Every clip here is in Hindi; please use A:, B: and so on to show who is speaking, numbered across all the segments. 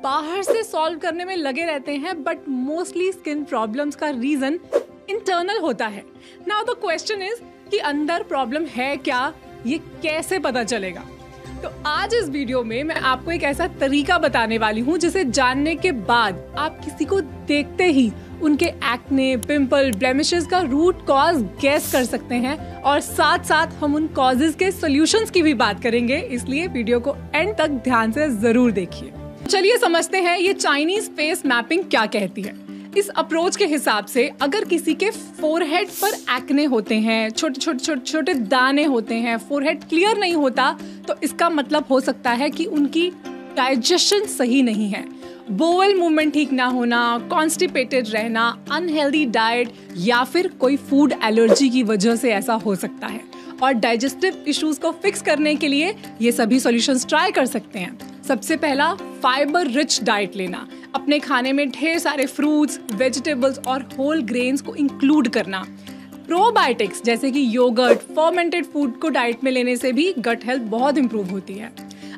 A: बाहर से सॉल्व करने में लगे रहते हैं, बट मोस्टली स्किन प्रॉब्लम्स का रीजन इंटरनल होता है। नाउ द क्वेश्चन इज कि अंदर प्रॉब्लम है क्या, ये कैसे पता चलेगा? तो आज इस वीडियो में मैं आपको एक ऐसा तरीका बताने वाली हूँ जिसे जानने के बाद आप किसी को देखते ही उनके एक्ने, पिंपल, ब्लेमिशेस का रूट कॉज गेस कर सकते हैं, और साथ साथ हम उन कॉजेज के सॉल्यूशंस की भी बात करेंगे। इसलिए वीडियो को एंड तक ध्यान से जरूर देखिए। चलिए समझते हैं ये चाइनीज फेस मैपिंग क्या कहती है। इस अप्रोच के हिसाब से अगर किसी के फोरहेड पर एक्ने होते हैं, छोटे दाने होते हैं, फोरहेड क्लियर नहीं होता, तो इसका मतलब हो सकता है कि उनकी डाइजेशन सही नहीं है, बोवल मूवमेंट ठीक ना होना, कॉन्स्टिपेटेड रहना, अनहेल्दी डाइट या फिर कोई फूड एलर्जी की वजह से ऐसा हो सकता है। और डाइजेस्टिव इश्यूज को फिक्स करने के लिए ये सभी सॉल्यूशंस ट्राई कर सकते हैं। सबसे पहला, फाइबर रिच डाइट लेना। अपने खाने में ढेर सारे फ्रूट्स, वेजिटेबल्स और होल ग्रेन्स को इंक्लूड करना। प्रोबायोटिक्स जैसे कि योगर्ट, फर्मेंटेड फूड को डाइट में लेने से भी गट हेल्थ बहुत इंप्रूव होती है।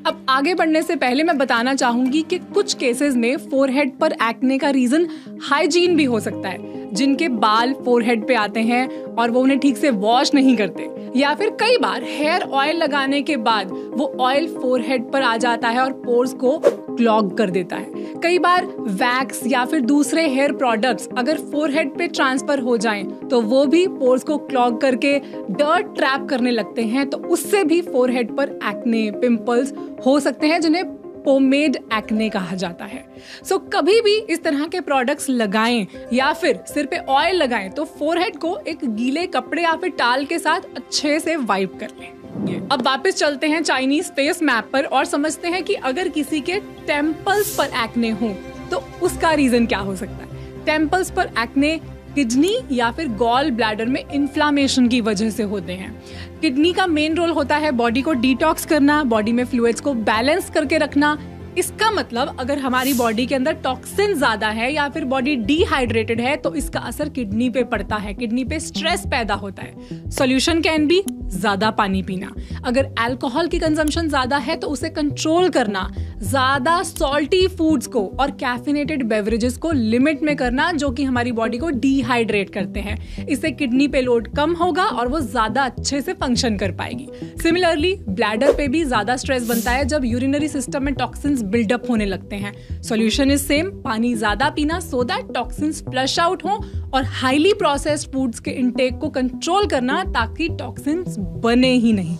A: अब आगे बढ़ने से पहले मैं बताना चाहूंगी कि कुछ केसेस में फोरहेड पर एक्ने का रीजन हाइजीन भी हो सकता है। जिनके बाल फोरहेड पे आते हैं और वो उन्हें ठीक से वॉश नहीं करते, या फिर कई बार हेयर ऑयल लगाने के बाद वो ऑयल फोरहेड पर आ जाता है और पोर्स को क्लॉग कर देता है। कई बार वैक्स या फिर दूसरे हेयर प्रोडक्ट्स अगर फोरहेड पे ट्रांसफर हो जाएं तो वो भी पोर्स को क्लॉग करके डर्ट ट्रैप करने लगते हैं, तो उससे भी फोरहेड पर एक्ने, पिंपल्स हो सकते हैं, जिन्हें पोमेड एक्ने कहा जाता है। सो कभी भी इस तरह के प्रोडक्ट्स लगाएं या फिर सिर पे ऑयल लगाएं तो फोरहेड को एक गीले कपड़े या फिर टाल के साथ अच्छे से वाइप कर लें। अब वापस चलते हैं चाइनीज फेस मैप पर और समझते हैं कि अगर किसी के टेम्पल्स पर एक्ने हो तो उसका रीजन क्या हो सकता है। टेम्पल्स पर एक्ने किडनी या फिर गॉल ब्लैडर में इन्फ्लामेशन की वजह से होते हैं। किडनी का मेन रोल होता है बॉडी को डिटॉक्स करना, बॉडी में फ्लूइड्स को बैलेंस करके रखना। इसका मतलब अगर हमारी बॉडी के अंदर टॉक्सिन ज्यादा है या फिर बॉडी डिहाइड्रेटेड है तो इसका असर किडनी पे पड़ता है, किडनी पे स्ट्रेस पैदा होता है। सॉल्यूशन कैन बी ज्यादा पानी पीना। अगर अल्कोहल की कंजम्पशन ज्यादा है तो उसे कंट्रोल करना, ज्यादा सॉल्टी फूड्स को और कैफिनेटेड बेवरेजेस को लिमिट में करना, जो कि हमारी बॉडी को डिहाइड्रेट करते हैं। इससे किडनी पे लोड कम होगा और वो ज्यादा अच्छे से फंक्शन कर पाएगी। सिमिलरली ब्लैडर पे भी ज्यादा स्ट्रेस बनता है जब यूरिनरी सिस्टम में टॉक्सिन्स बिल्डअप होने लगते हैं। सॉल्यूशन इज सेम, पानी ज्यादा पीना so that toxins flush out हो, और हाईली प्रोसेस्ड फूड्स के इंटेक को कंट्रोल करना ताकि टॉक्सिन्स बने ही नहीं।